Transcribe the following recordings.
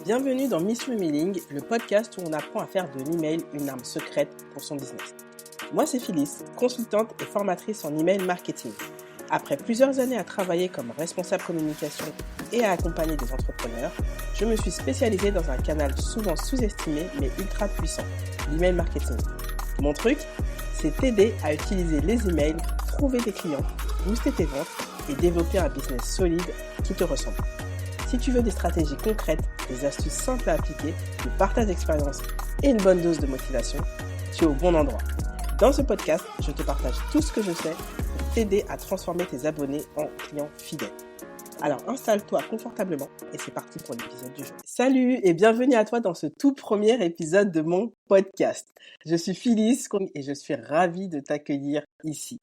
Bienvenue dans Mission Emailing, le podcast où on apprend à faire de l'email une arme secrète pour son business. Moi c'est Phyllis, consultante et formatrice en email marketing. Après plusieurs années à travailler comme responsable communication et à accompagner des entrepreneurs, je me suis spécialisée dans un canal souvent sous-estimé mais ultra puissant, l'email marketing. Mon truc, c'est t'aider à utiliser les emails, trouver des clients, booster tes ventes et développer un business solide qui te ressemble. Si tu veux des stratégies concrètes, des astuces simples à appliquer, du partage d'expérience et une bonne dose de motivation, tu es au bon endroit. Dans ce podcast, je te partage tout ce que je sais pour t'aider à transformer tes abonnés en clients fidèles. Alors installe-toi confortablement et c'est parti pour l'épisode du jour. Salut et bienvenue à toi dans ce tout premier épisode de mon podcast. Je suis Phyllis et je suis ravie de t'accueillir ici.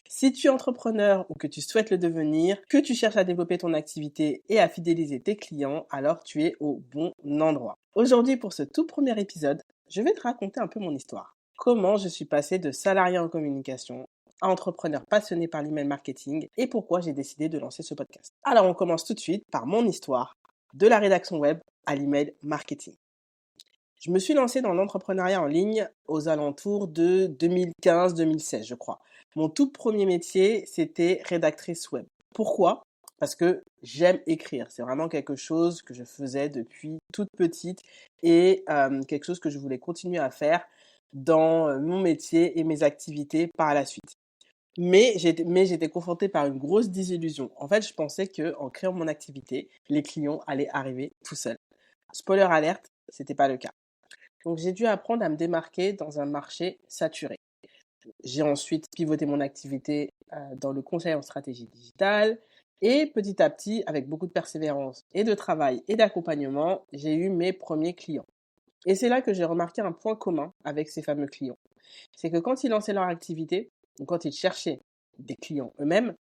Si tu es entrepreneur ou que tu souhaites le devenir, que tu cherches à développer ton activité et à fidéliser tes clients, alors tu es au bon endroit. Aujourd'hui, pour ce tout premier épisode, je vais te raconter un peu mon histoire. Comment je suis passée de salarié en communication à entrepreneur passionné par l'email marketing et pourquoi j'ai décidé de lancer ce podcast. Alors, on commence tout de suite par mon histoire de la rédaction web à l'email marketing. Je me suis lancée dans l'entrepreneuriat en ligne aux alentours de 2015-2016, je crois. Mon tout premier métier, c'était rédactrice web. Pourquoi ? Parce que j'aime écrire. C'est vraiment quelque chose que je faisais depuis toute petite et quelque chose que je voulais continuer à faire dans mon métier et mes activités par la suite. Mais j'étais confrontée par une grosse désillusion. En fait, je pensais qu'en créant mon activité, les clients allaient arriver tout seuls. Spoiler alerte, c'était pas le cas. Donc, j'ai dû apprendre à me démarquer dans un marché saturé. J'ai ensuite pivoté mon activité dans le conseil en stratégie digitale et petit à petit, avec beaucoup de persévérance et de travail et d'accompagnement, j'ai eu mes premiers clients. Et c'est là que j'ai remarqué un point commun avec ces fameux clients. C'est que quand ils lançaient leur activité, ou quand ils cherchaient des clients eux-mêmes,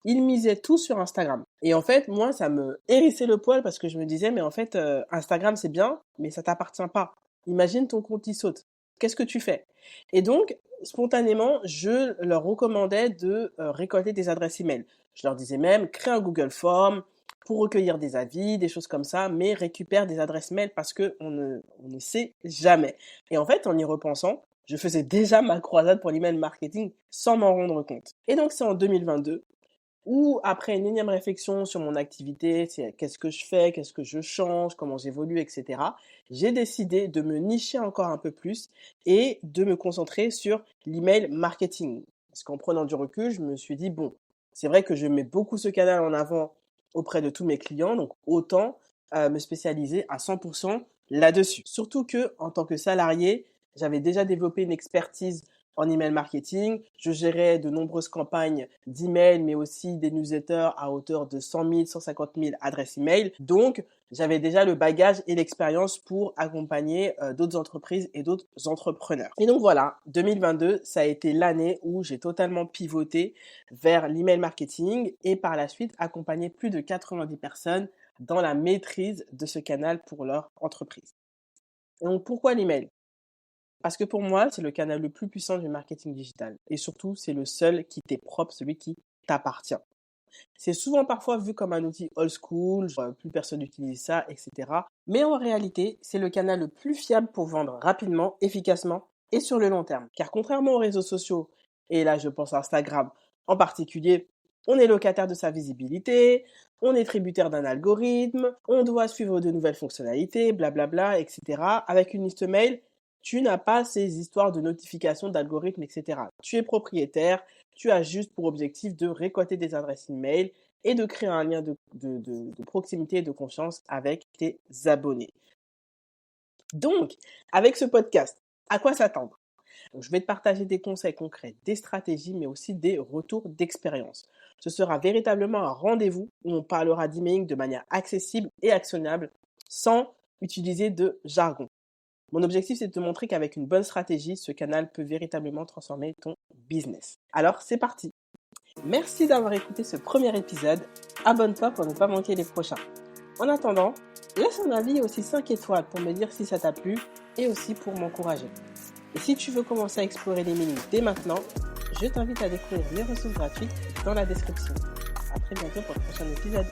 ils misaient tout sur Instagram. Et en fait, moi, ça me hérissait le poil parce que je me disais, mais en fait, Instagram, c'est bien, mais ça t'appartient pas. Imagine ton compte, il saute. Qu'est-ce que tu fais ? Et donc, spontanément, je leur recommandais de récolter des adresses email. Je leur disais même, crée un Google Form pour recueillir des avis, des choses comme ça, mais récupère des adresses mail parce qu'on ne sait jamais. Et en fait, en y repensant, je faisais déjà ma croisade pour l'email marketing sans m'en rendre compte. Et donc, c'est en 2022 où, après une énième réflexion sur mon activité, c'est qu'est-ce que je fais, qu'est-ce que je change, comment j'évolue, etc., j'ai décidé de me nicher encore un peu plus et de me concentrer sur l'email marketing. Parce qu'en prenant du recul, je me suis dit, bon, c'est vrai que je mets beaucoup ce canal en avant auprès de tous mes clients, donc autant me spécialiser à 100% là-dessus. Surtout que, en tant que salarié, j'avais déjà développé une expertise en email marketing. Je gérais de nombreuses campagnes d'email, mais aussi des newsletters à hauteur de 100 000, 150 000 adresses email. Donc, j'avais déjà le bagage et l'expérience pour accompagner d'autres entreprises et d'autres entrepreneurs. Et donc voilà, 2022, ça a été l'année où j'ai totalement pivoté vers l'email marketing et par la suite accompagné plus de 90 personnes dans la maîtrise de ce canal pour leur entreprise. Et donc, pourquoi l'email ? Parce que pour moi, c'est le canal le plus puissant du marketing digital. Et surtout, c'est le seul qui t'est propre, celui qui t'appartient. C'est souvent parfois vu comme un outil old school, genre, plus personne n'utilise ça, etc. Mais en réalité, c'est le canal le plus fiable pour vendre rapidement, efficacement et sur le long terme. Car contrairement aux réseaux sociaux, et là je pense à Instagram en particulier, on est locataire de sa visibilité, on est tributaire d'un algorithme, on doit suivre de nouvelles fonctionnalités, blablabla, etc. Avec une liste mail, tu n'as pas ces histoires de notifications, d'algorithmes, etc. Tu es propriétaire, tu as juste pour objectif de récolter des adresses email et de créer un lien de proximité et de confiance avec tes abonnés. Donc, avec ce podcast, à quoi s'attendre ? Donc, je vais te partager des conseils concrets, des stratégies, mais aussi des retours d'expérience. Ce sera véritablement un rendez-vous où on parlera d'emailing de manière accessible et actionnable sans utiliser de jargon. Mon objectif, c'est de te montrer qu'avec une bonne stratégie, ce canal peut véritablement transformer ton business. Alors, c'est parti. Merci d'avoir écouté ce premier épisode. Abonne-toi pour ne pas manquer les prochains. En attendant, laisse un avis et aussi 5 étoiles pour me dire si ça t'a plu et aussi pour m'encourager. Et si tu veux commencer à explorer les mailing dès maintenant, je t'invite à découvrir mes ressources gratuites dans la description. À très bientôt pour le prochain épisode.